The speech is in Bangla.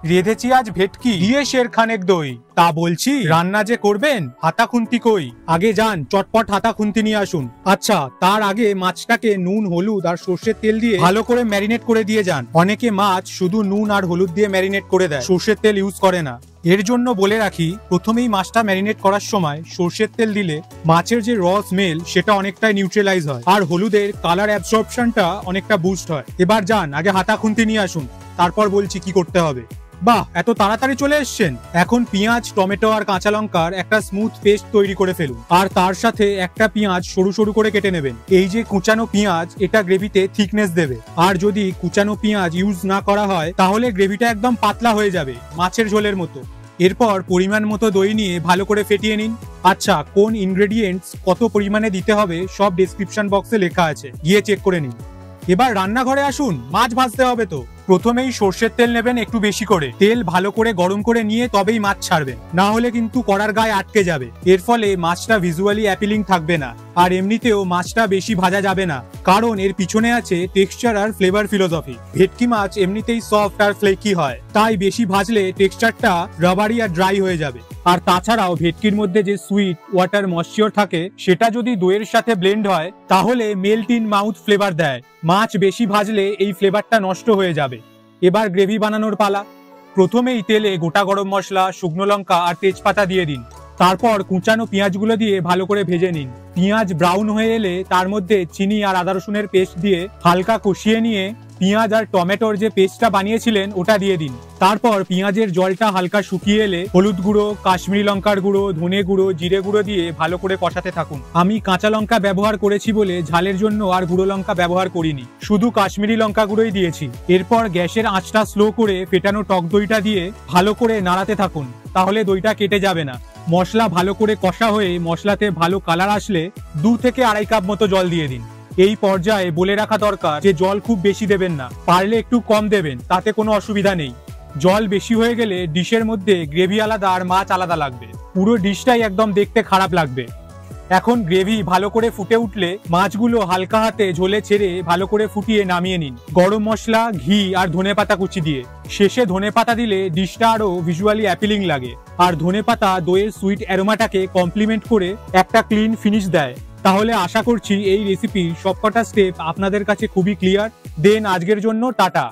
রেঁধেছি আজ ভেটকি দিয়ে শেরখানেক দই। তা বলছি রান্না যে করবেন হাতা খুন্তি কই? আগে যান চটপট হাতা খুন্তি নিয়ে আসুন। আচ্ছা, তার আগে মাছটাকে নুন হলুদ আর সর্ষের তেল দিয়ে ভালো করে ম্যারিনেট করে দিয়ে যান। অনেকে মাছ শুধু নুন আর হলুদ দিয়ে ম্যারিনেট করে দেয়, সর্ষের তেল ইউজ করে না। এর জন্য বলে রাখি, প্রথমেই মাছটা ম্যারিনেট করার সময় সর্ষের তেল দিলে মাছের যে র স্মেল সেটা অনেকটাই নিউট্রালাইজ হয়, আর হলুদের কালার অ্যাবসর্পশনটা অনেকটা বুস্ট হয়। এবার যান আগে হাতা খুন্তি নিয়ে আসুন, তারপর বলছি কি করতে হবে। বাহ, এত তাড়াতাড়ি চলে এসছেন। এখন পেঁয়াজ, টমেটো আর কাঁচা লঙ্কার একটা স্মুথ পেস্ট তৈরি করে ফেলুন, আর তার সাথে একটা পেঁয়াজ সরু সরু করে কেটে নেবেন। এই যে কুচানো পেঁয়াজ, এটা গ্রেভিতে থিকনেস দেবে, আর যদি কুচানো পেঁয়াজ ইউজ না করা হয় তাহলে গ্রেভিটা একদম পাতলা হয়ে যাবে, মাছের ঝোলের মতো। এরপর পরিমাণ মতো দই নিয়ে ভালো করে ফেটিয়ে নিন। আচ্ছা, কোন ইনগ্রেডিয়েন্টস কত পরিমাণে দিতে হবে সব ডেসক্রিপশন বক্সে লেখা আছে, গিয়ে চেক করে নিন। এবার রান্নাঘরে আসুন, মাছ ভাজতে হবে তো। প্রথমেই সর্ষের তেল নেবেন একটু বেশি করে, তেল ভালো করে গরম করে নিয়ে তবেই মাছ ছাড়বেন, না হলে কিন্তু কড়ার গায়ে আটকে যাবে। এর ফলে মাছটা ভিজুয়ালি অ্যাপিলিং থাকবে না, আর এমনিতেও মাছটা বেশি ভাজা যাবে না, কারণ এর পিছনে আছে টেক্সচার আর ফ্লেভার ফিলোসফি। ভেটকি মাছ এমনিতেই সফট আর ফ্লেকি হয়, তাই বেশি ভাজলে টেক্সচারটা রাবারি আর ড্রাই হয়ে যাবে। আর তাছাড়াও ভেটকির মধ্যে যে সুইট ওয়াটার ময়েশ্চার থাকে সেটা যদি দইয়ের সাথে ব্লেন্ড হয় তাহলে মেল্ট ইন মাউথ ফ্লেভার দেয়। মাছ বেশি ভাজলে এই ফ্লেভারটা নষ্ট হয়ে যাবে। এবার গ্রেভি বানানোর পালা। প্রথমেই তেলে গোটা গরম মশলা, শুকনো লঙ্কা আর তেজপাতা দিয়ে দিন। তারপর কুচানো পেঁয়াজগুলো দিয়ে ভালো করে ভেজে নিন। পেঁয়াজ ব্রাউন হয়ে এলে তার মধ্যে চিনি আর আদা রসুনের পেস্ট দিয়ে হালকা কষিয়ে নিয়ে পেঁয়াজ আর টমেটোর যে পেস্টটা বানিয়েছিলেন ওটা দিয়ে দিন। তারপর পেঁয়াজের জলটা হালকা শুকিয়ে এলে হলুদ গুঁড়ো, কাশ্মীরি লঙ্কার গুঁড়ো, ধনে গুঁড়ো, জিরে গুঁড়ো দিয়ে ভালো করে কষাতে থাকুন। আমি কাঁচা লঙ্কা ব্যবহার করেছি বলে ঝালের জন্য আর গুঁড়ো লঙ্কা ব্যবহার করিনি, শুধু কাশ্মীরি লঙ্কা গুঁড়োই দিয়েছি। এরপর গ্যাসের আঁচটা স্লো করে ফেটানো টক দইটা দিয়ে ভালো করে নাড়াতে থাকুন, তাহলে দইটা কেটে যাবে না। মশলা ভালো করে কষা হয়ে মশলাতে ভালো কালার আসলে 2 থেকে আড়াই কাপ মতো জল দিয়ে দিন। এই পর্যায়ে বলে রাখা দরকার যে জল খুব বেশি দেবেন না, পারলে একটু কম দেবেন, তাতে কোনো অসুবিধা নেই। জল বেশি হয়ে গেলে ডিশের মধ্যে গ্রেভি আলাদা আর মাছ আলাদা লাগবে, পুরো ডিশটাই একদম দেখতে খারাপ লাগবে। এখন গ্রেভি ভালো করে ফুটে উঠলে মাছগুলো হালকা হাতে ঝোলে ছেড়ে ভালো করে ফুটিয়ে নামিয়ে নিন, গরম মশলা, ঘি আর ধনেপাতা কুচি দিয়ে। শেষে ধনেপাতা দিলে ডিশটা আরো ভিজুয়ালি অ্যাপিলিং লাগে, আর ধনেপাতা দইয়ের সুইট অ্যারোমাটাকে কমপ্লিমেন্ট করে একটা ক্লিন ফিনিশ দেয়। তাহলে আশা করছি এই রেসিপির সবকটা স্টেপ আপনাদের কাছে খুবই ক্লিয়ার। দেন আজকের জন্য টাটা।